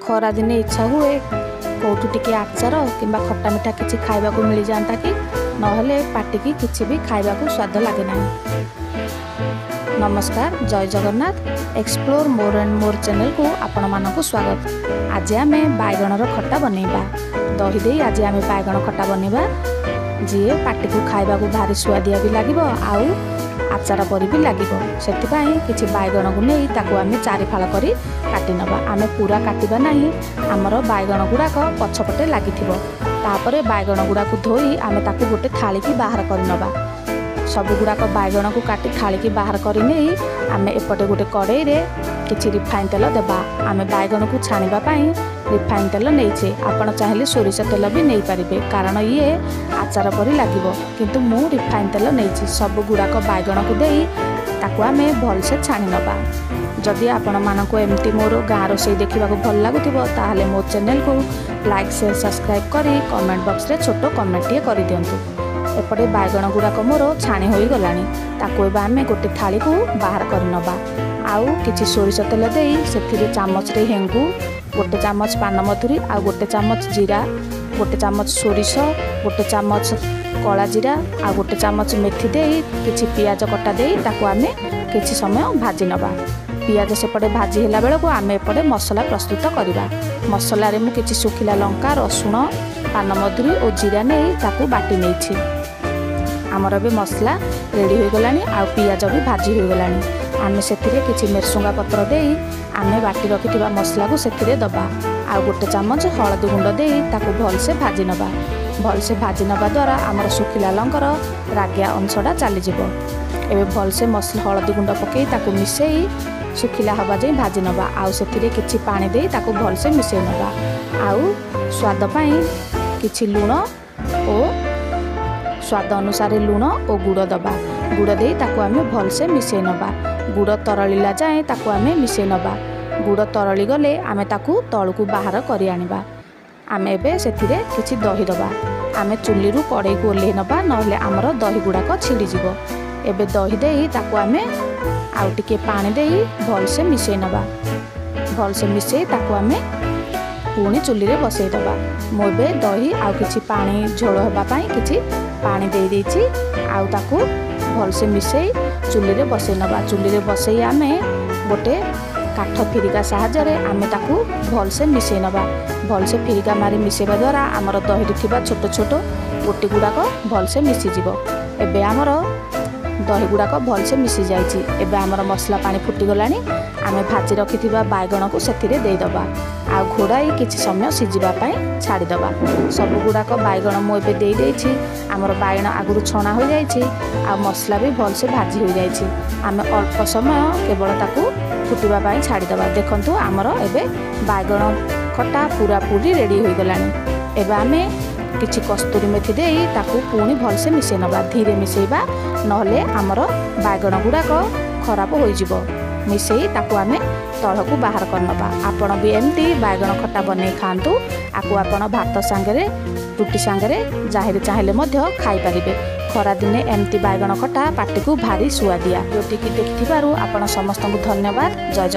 खरा दिने इच्छा हुए कौटू टिके आचार किंबा खट्टा मिठा किसी खाइबा को मिल जाता कि नहले पाटी की किसी भी खाइबा को स्वाद लगे ना। नमस्कार, जय Jagannath. Explore more and more channel को आपण मानक स्वागत। आज आमे बैगणर खट्टा बनैबा। दही दे आज आमे बैगण खट्टा बनैबा जी पाटी को खाइबा को भारी स्वादिया भी लागिबो आउ आचार परी भी लागिबो। सेतिपाई किछि बैगण को नै ताको आमे चारि फाळ करी काटि नबा। आमे पूरा काटिबा नाही, हमर बैगण गुडाक पछपटे लागिथिबो। तापरे बैगण गुडाक धोई आमे ताको गोटे थाली की बाहर करि नबा। सब गुडाक बैगण को काटि थाली की बाहर करि नै आमे एपटे गोटे कड़ाई रे किछि रिफाइन तेल देबा। आमे बैगण को छानिबा पई रिफाइन तेल नैछे, आपण चाहिले सोरिष तेल भी नै पारिबे कारण ये आचार परी लागिबो, किंतु मु रिफाइन तेल नैछि। सब गुडाक बैगण को देई ताको आमे भल से छानि नबा। जदि आपण मानको एमती मोर गाँ रोषे देखा भल लगुव ताहले मो चैनल को लाइक शेयर सब्सक्राइब करी कमेंट बॉक्स रे छोटो कमेंट टे कर दिंतु। एपटे बैगण गुड़ाक मोर छाणी हो गलानी, ताको एबा आमे गोटे थाली को बाहर कर नबा। आउ किछि सोरिष तेल देई सेथिरे चामच रे हेंगु, गोटे चामच पान मधुरी, आ गोटे चामच जीरा, गोटे चामच सोरिष, गोटे चामच कला जीरा, आ गोटे चामच मेथी देई किछि पियाज कटा देई ताको आमे किछि समय भाजी नबा। पियाज सेपटे भाजी होला बेल को आमे एपटे मसला प्रस्तुत करिबा। मसला रे मु किछि सुखिला लंका, रसुण, पान मधुरी और जीरा नै ताको बाटी नेछि। आमर भी मसला रेडी हो गलानी, आ पियाज भी भाजी हो गलानी। आमे सेथिरे किछि मेरसुंगा पत्र देई आमे बाटी रखिथिबा मसला को सेथिरे दबा। आ गोटे चामच हळदी गुंड देई ताको भल से भाजी नबा। भल से भाजी नबा द्वारा आमर सुखिला लंकार रागिया अंशटा चली जिवो। एबे भल से मसला हळदी गुंड पकई ताको मिसेई सुखिला हवा जाई भाजी नबा। आउ सेथिरे किछि पानी देई ताको भल से मिसेई नबा। आउ स्वाद पई किछि लूण ओ स्वाद अनुसार लूण और गुड़ दबा। गुड़ देई ताको आमे भल से मिसेई नबा। गुड़ तरळिला जाए ताको आमे मिसेई नबा। गुड़ तरळी गले आमे ताको तळकू बाहर करि आनिबा। आमे एबे सेथिरे किछि दही दबा। आमे चुल्ली रु कड़ाई को ओल्हे नबा, नहले आमर दही गुड़ाक छिड़ी जिवो। एबे दही देई ताको आमे आउ टिके पानी देई भल से मिसेई नबा। भल से मिसेई ताको आमे पुणी चुल्ली रे बसई दबा। मो एबे दही आउ किछि पानी झोल हेबा पई किछि पानी देई देछि। आउ ताको भल से मिसेई चुल्ली रे बसई नबा। चुल्ली रे बसई आमे गोटे काठ फिरिका साहाय्य रे आमे ताको भल से मिसेई नबा। भल से फिरिका मारी मिसेबा द्वारा आमर दही थिबा छोट छोट गोटी गुडाक भल से मिसी जिवो। एबे आमर दही गुड़ाक भल से मिसी जाइछि। एबे आमर मसला पानी फुटी गलानी, आमे भाजी रखिथिबा बैगण को सेथिरे देई दबा। आ घोड़ाई किछि समय सिजिबा पई छाड़ी दबा। सब गुड़ाक बैगण मु एबे देई देछि। आमर बैगण आगुरु छणा हो जाइछि, आ मसला भी भल से भाजी हो जाइछि। आमे अल्प समय केवल ताकू फुटिबा पई छाड़ी दबा। देखंतु आमर एबे बैगण खट्टा पूरा पूरी रेडी हो गलानी। एबे आमे किछि कस्तूरी मेथी देई ताकू पुणी भल से मिसेई नबा। धीरे मिसेइबा नहले आमर बैगण गुड़ाक खराब हो जिवो। मिसेई ताकू आमे तळकू बाहर कर नबा। आपण भी एमती बैगण खट्टा बनै खांतु। आकू आपण भात सांगरे रुटी सांगरे जाहिर चाहिले मध्य खाई परिबे। खरा दिने एमती बैगण खट्टा पाटी को भारी सुआदिया। वीडियो देखिथिबारु आपण समस्तଙ୍କୁ धन्यवाद। जय